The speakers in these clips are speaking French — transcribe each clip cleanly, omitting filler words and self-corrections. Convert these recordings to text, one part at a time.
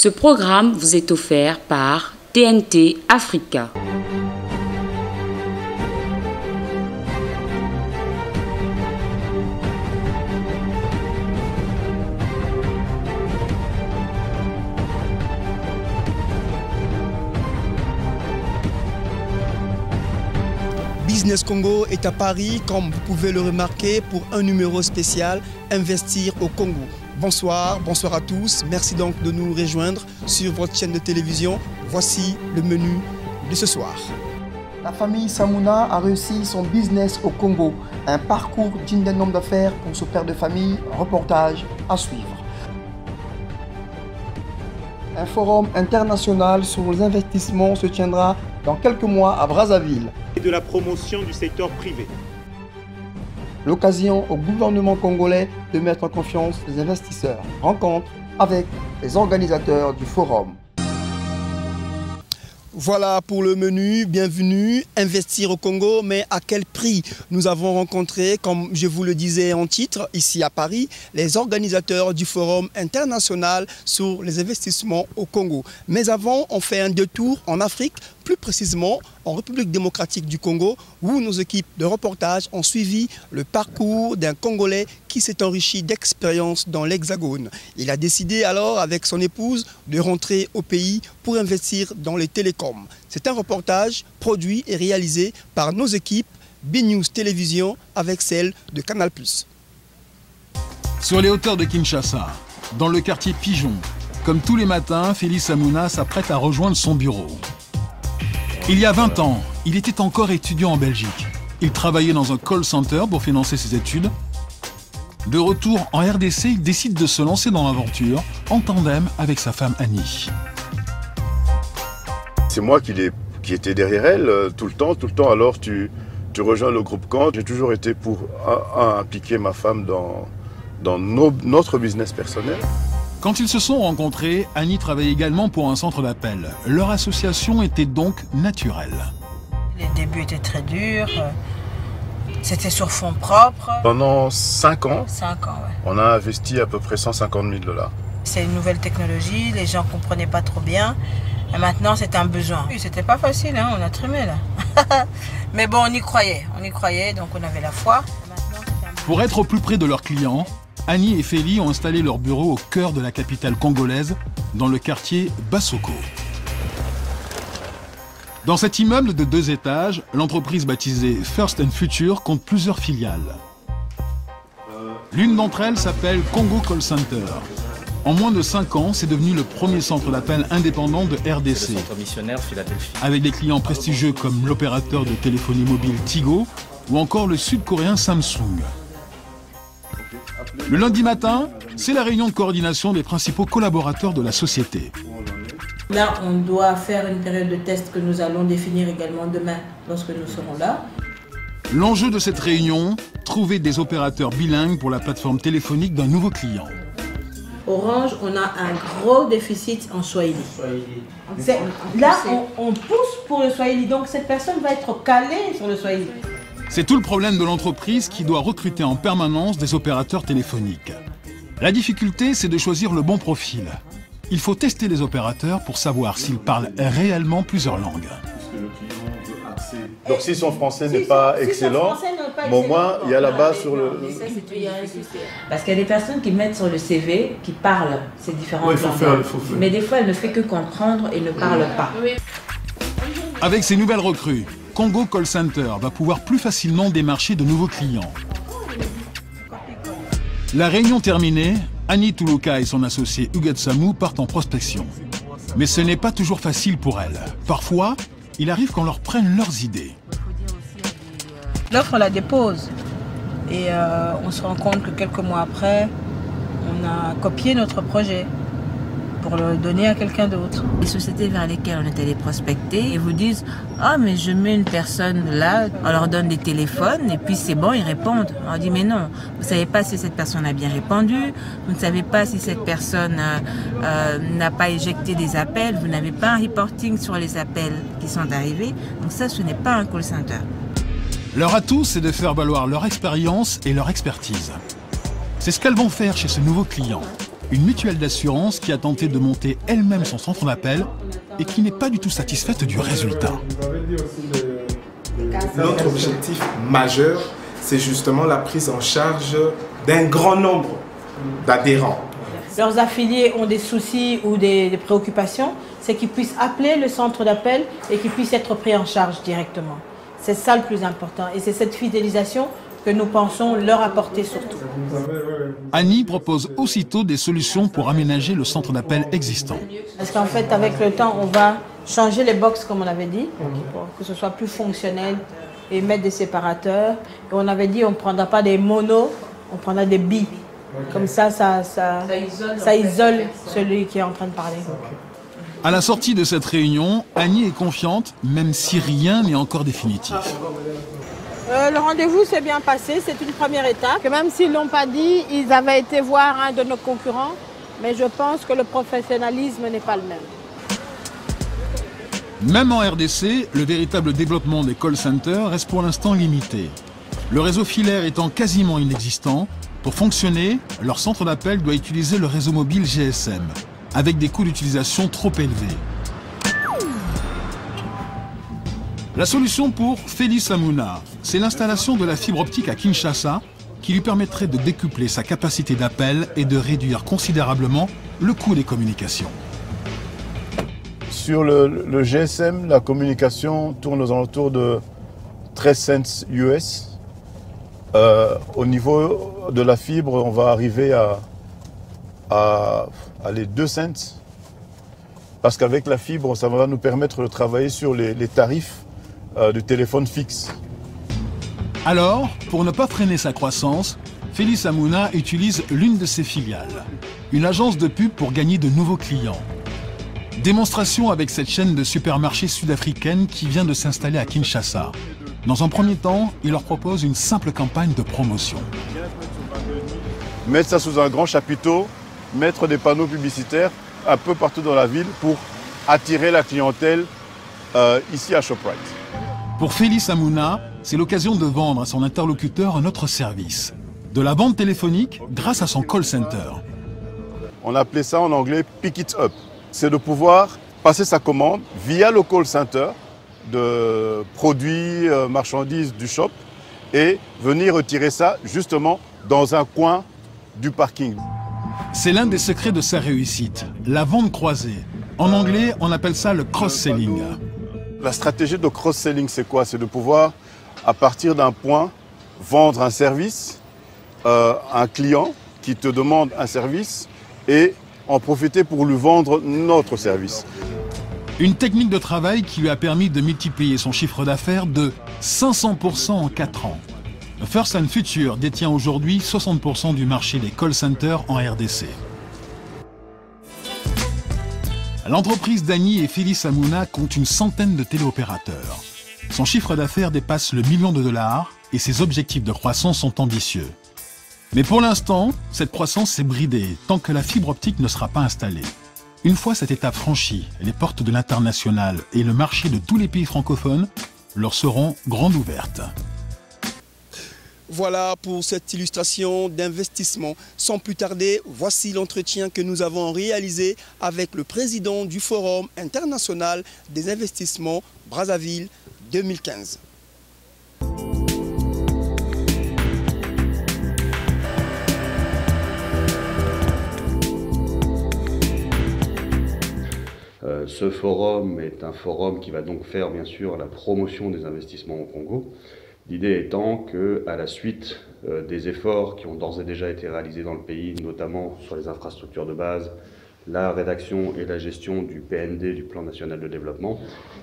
Ce programme vous est offert par TNT Africa. Business Congo est à Paris, comme vous pouvez le remarquer, pour un numéro spécial Investir au Congo. Bonsoir, bonsoir à tous. Merci donc de nous rejoindre sur votre chaîne de télévision. Voici le menu de ce soir. La famille Samouna a réussi son business au Congo. Un parcours digne d'un homme d'affaires pour ce père de famille. Reportage à suivre. Un forum international sur les investissements se tiendra dans quelques mois à Brazzaville. Et de la promotion du secteur privé. L'occasion au gouvernement congolais de mettre en confiance les investisseurs. Rencontre avec les organisateurs du forum. Voilà pour le menu, bienvenue, investir au Congo, mais à quel prix? Nous avons rencontré, comme je vous le disais en titre, ici à Paris, les organisateurs du Forum international sur les investissements au Congo. Mais avant, on fait un détour en Afrique, plus précisément en République démocratique du Congo, où nos équipes de reportage ont suivi le parcours d'un Congolais qui s'est enrichi d'expérience dans l'Hexagone. Il a décidé alors, avec son épouse, de rentrer au pays pour investir dans les télécoms. C'est un reportage produit et réalisé par nos équipes B-News Télévision avec celle de Canal+. Sur les hauteurs de Kinshasa, dans le quartier Pigeon, comme tous les matins, Félix Samouna s'apprête à rejoindre son bureau. Il y a 20 ans, il était encore étudiant en Belgique. Il travaillait dans un call center pour financer ses études. De retour en RDC, il décide de se lancer dans l'aventure en tandem avec sa femme Annie. C'est moi qui étais derrière elle tout le temps. Alors tu rejoins le groupe Kant. J'ai toujours été pour impliquer ma femme dans notre business personnel. Quand ils se sont rencontrés, Annie travaillait également pour un centre d'appel. Leur association était donc naturelle. Les débuts étaient très durs. C'était sur fonds propres. Pendant 5 ans, ouais. On a investi à peu près 150 000 $. C'est une nouvelle technologie, les gens ne comprenaient pas trop bien. Et maintenant, c'est un besoin. C'était pas facile, hein, on a trimé là. Mais bon, on y croyait, donc on avait la foi. Pour être au plus près de leurs clients, Annie et Félix ont installé leur bureau au cœur de la capitale congolaise, dans le quartier Bassoko. Dans cet immeuble de 2 étages, l'entreprise baptisée First and Future compte plusieurs filiales. L'une d'entre elles s'appelle Congo Call Center. En moins de 5 ans, c'est devenu le premier centre d'appel indépendant de RDC. Avec des clients prestigieux comme l'opérateur de téléphonie mobile Tigo ou encore le sud-coréen Samsung. Le lundi matin, c'est la réunion de coordination des principaux collaborateurs de la société. Là, on doit faire une période de test que nous allons définir également demain lorsque nous serons là. L'enjeu de cette réunion, trouver des opérateurs bilingues pour la plateforme téléphonique d'un nouveau client. Orange, on a un gros déficit en Swahili. Là, on pousse pour le Swahili, donc cette personne va être calée sur le Swahili. C'est tout le problème de l'entreprise qui doit recruter en permanence des opérateurs téléphoniques. La difficulté, c'est de choisir le bon profil. Il faut tester les opérateurs pour savoir s'ils parlent réellement plusieurs langues. Donc si son français n'est pas excellent, mais au moins il y a là-bas sur le... Parce qu'il y a des personnes qui mettent sur le CV, qui parlent ces différentes langues. Mais des fois, elle ne fait que comprendre et ne parle pas. Avec ces nouvelles recrues, Congo Call Center va pouvoir plus facilement démarcher de nouveaux clients. La réunion terminée, Annie Toulouka et son associé Hugues Samou partent en prospection. Mais ce n'est pas toujours facile pour elles. Parfois, il arrive qu'on leur prenne leurs idées. L'offre, on la dépose. Et on se rend compte que quelques mois après, on a copié notre projet pour le donner à quelqu'un d'autre. Les sociétés vers lesquelles on est allé prospecter, ils vous disent « Ah, mais je mets une personne là, on leur donne des téléphones et puis c'est bon, ils répondent. » On dit « Mais non, vous ne savez pas si cette personne a bien répondu, vous ne savez pas si cette personne n'a pas éjecté des appels, vous n'avez pas un reporting sur les appels qui sont arrivés. Donc ça, ce n'est pas un call center. » Leur atout, c'est de faire valoir leur expérience et leur expertise. C'est ce qu'elles vont faire chez ce nouveau client. une mutuelle d'assurance qui a tenté de monter elle-même son centre d'appel et qui n'est pas du tout satisfaite du résultat. Notre objectif majeur, c'est justement la prise en charge d'un grand nombre d'adhérents. Leurs affiliés ont des soucis ou des préoccupations, c'est qu'ils puissent appeler le centre d'appel et qu'ils puissent être pris en charge directement. C'est ça le plus important et c'est cette fidélisation que nous pensons leur apporter surtout. Annie propose aussitôt des solutions pour aménager le centre d'appel existant. Parce qu'en fait, avec le temps, on va changer les box comme on avait dit, pour que ce soit plus fonctionnel et mettre des séparateurs. Et on avait dit on ne prendra pas des monos, on prendra des bi. Comme ça isole celui qui est en train de parler. À la sortie de cette réunion, Annie est confiante, même si rien n'est encore définitif. Le rendez-vous s'est bien passé, c'est une première étape. Que même s'ils ne l'ont pas dit, ils avaient été voir un de nos concurrents, mais je pense que le professionnalisme n'est pas le même. Même en RDC, le véritable développement des call centers reste pour l'instant limité. Le réseau filaire étant quasiment inexistant, pour fonctionner, leur centre d'appel doit utiliser le réseau mobile GSM, avec des coûts d'utilisation trop élevés. La solution pour Félix Amouna, c'est l'installation de la fibre optique à Kinshasa, qui lui permettrait de décupler sa capacité d'appel et de réduire considérablement le coût des communications. Sur le GSM, la communication tourne aux alentours de 13 cents US. Au niveau de la fibre, on va arriver à les 2 cents. Parce qu'avec la fibre, ça va nous permettre de travailler sur les tarifs du téléphone fixe. Alors, pour ne pas freiner sa croissance, Félix Amouna utilise l'une de ses filiales, une agence de pub pour gagner de nouveaux clients. Démonstration avec cette chaîne de supermarchés sud-africaine qui vient de s'installer à Kinshasa. Dans un premier temps, il leur propose une simple campagne de promotion. Mettre ça sous un grand chapiteau, mettre des panneaux publicitaires un peu partout dans la ville pour attirer la clientèle ici à Shoprite. Pour Félix Amouna, c'est l'occasion de vendre à son interlocuteur un autre service. De la vente téléphonique grâce à son call center. On appelait ça en anglais « pick it up ». C'est de pouvoir passer sa commande via le call center de produits, marchandises du shop et venir retirer ça justement dans un coin du parking. C'est l'un des secrets de sa réussite, la vente croisée. En anglais, on appelle ça le cross-selling. La stratégie de cross-selling, c'est quoi? C'est de pouvoir, à partir d'un point, vendre un service à un client qui te demande un service et en profiter pour lui vendre notre service. Une technique de travail qui lui a permis de multiplier son chiffre d'affaires de 500% en 4 ans. First and Future détient aujourd'hui 60% du marché des call centers en RDC. L'entreprise d'Annie et Félix Amouna compte une centaine de téléopérateurs. Son chiffre d'affaires dépasse le $1 million et ses objectifs de croissance sont ambitieux. Mais pour l'instant, cette croissance est bridée tant que la fibre optique ne sera pas installée. Une fois cette étape franchie, les portes de l'international et le marché de tous les pays francophones leur seront grandes ouvertes. Voilà pour cette illustration d'investissement. Sans plus tarder, voici l'entretien que nous avons réalisé avec le président du Forum international des investissements Brazzaville 2015. Ce forum est un forum qui va donc faire bien sûr la promotion des investissements au Congo. L'idée étant qu'à la suite des efforts qui ont d'ores et déjà été réalisés dans le pays, notamment sur les infrastructures de base, la rédaction et la gestion du PND, du Plan National de Développement,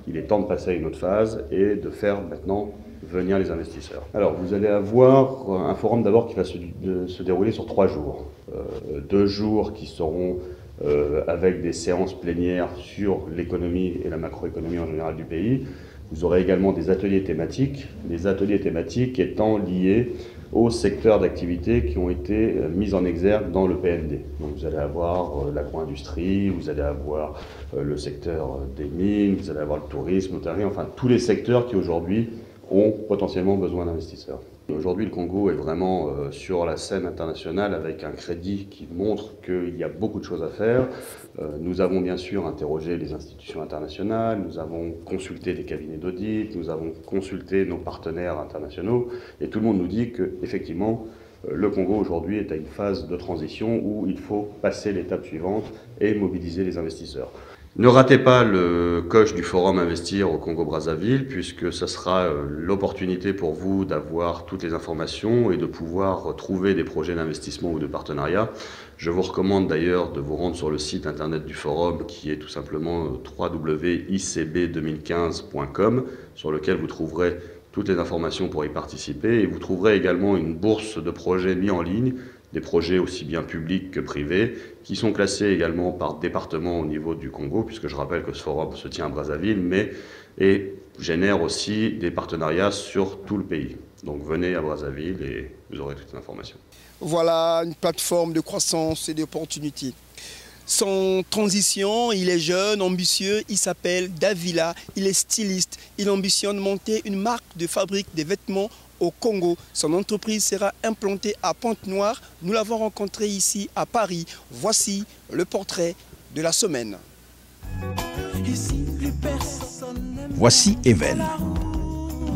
il est temps de passer à une autre phase et de faire maintenant venir les investisseurs. Alors vous allez avoir un forum d'abord qui va se dérouler sur 3 jours. 2 jours qui seront avec des séances plénières sur l'économie et la macroéconomie en général du pays. Vous aurez également des ateliers thématiques, les ateliers thématiques étant liés aux secteurs d'activité qui ont été mis en exergue dans le PND. Donc vous allez avoir l'agro-industrie, vous allez avoir le secteur des mines, vous allez avoir le tourisme, l'hôtellerie, enfin tous les secteurs qui aujourd'hui ont potentiellement besoin d'investisseurs. Aujourd'hui, le Congo est vraiment sur la scène internationale avec un crédit qui montre qu'il y a beaucoup de choses à faire. Nous avons bien sûr interrogé les institutions internationales, nous avons consulté des cabinets d'audit, nous avons consulté nos partenaires internationaux et tout le monde nous dit qu'effectivement, le Congo aujourd'hui est à une phase de transition où il faut passer l'étape suivante et mobiliser les investisseurs. Ne ratez pas le coach du Forum Investir au Congo-Brazzaville, puisque ce sera l'opportunité pour vous d'avoir toutes les informations et de pouvoir trouver des projets d'investissement ou de partenariat. Je vous recommande d'ailleurs de vous rendre sur le site internet du Forum, qui est tout simplement www.icb2015.com, sur lequel vous trouverez toutes les informations pour y participer. Et vous trouverez également une bourse de projets mis en ligne, des projets aussi bien publics que privés, qui sont classés également par département au niveau du Congo, puisque je rappelle que ce forum se tient à Brazzaville, et génère aussi des partenariats sur tout le pays. Donc venez à Brazzaville et vous aurez toutes les informations. Voilà une plateforme de croissance et d'opportunités. Sans transition, il est jeune, ambitieux, il s'appelle Davila, il est styliste, il ambitionne monter une marque de fabrique des vêtements au Congo. Son entreprise sera implantée à Pointe-Noire. Nous l'avons rencontré ici à Paris. Voici le portrait de la semaine. Voici Even.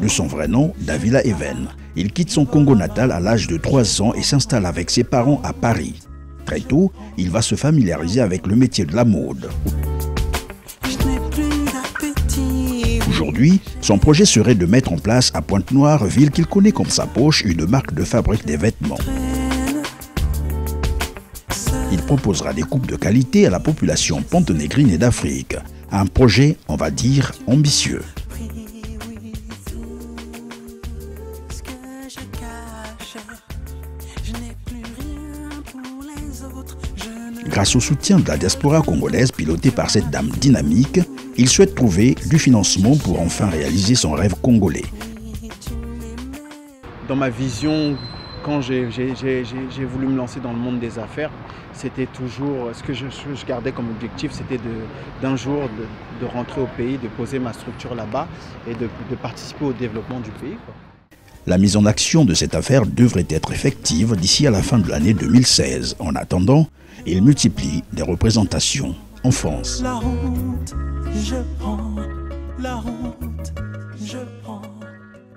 De son vrai nom, Davila Even. Il quitte son Congo natal à l'âge de 3 ans et s'installe avec ses parents à Paris. Très tôt, il va se familiariser avec le métier de la mode. Aujourd'hui, son projet serait de mettre en place à Pointe-Noire, ville qu'il connaît comme sa poche, une marque de fabrique des vêtements. Il proposera des coupes de qualité à la population ponténégrine et d'Afrique. Un projet, on va dire, ambitieux. Grâce au soutien de la diaspora congolaise pilotée par cette dame dynamique, il souhaite trouver du financement pour enfin réaliser son rêve congolais. Dans ma vision, quand j'ai voulu me lancer dans le monde des affaires, c'était toujours, ce que je gardais comme objectif, c'était d'un jour de rentrer au pays, de poser ma structure là-bas et de participer au développement du pays, quoi. La mise en action de cette affaire devrait être effective d'ici à la fin de l'année 2016. En attendant, il multiplie des représentations en France. La route, je prends la route, je prends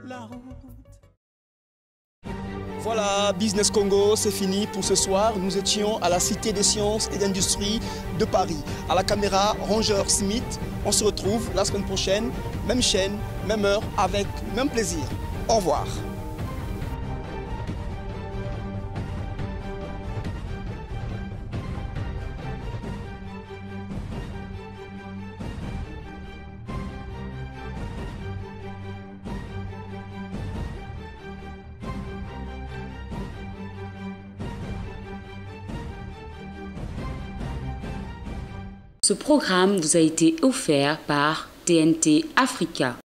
la route. Voilà, Business Congo, c'est fini pour ce soir. Nous étions à la Cité des Sciences et d'Industrie de Paris. À la caméra, Ranger Smith. On se retrouve la semaine prochaine, même chaîne, même heure, avec même plaisir. Au revoir. Ce programme vous a été offert par TNT Africa.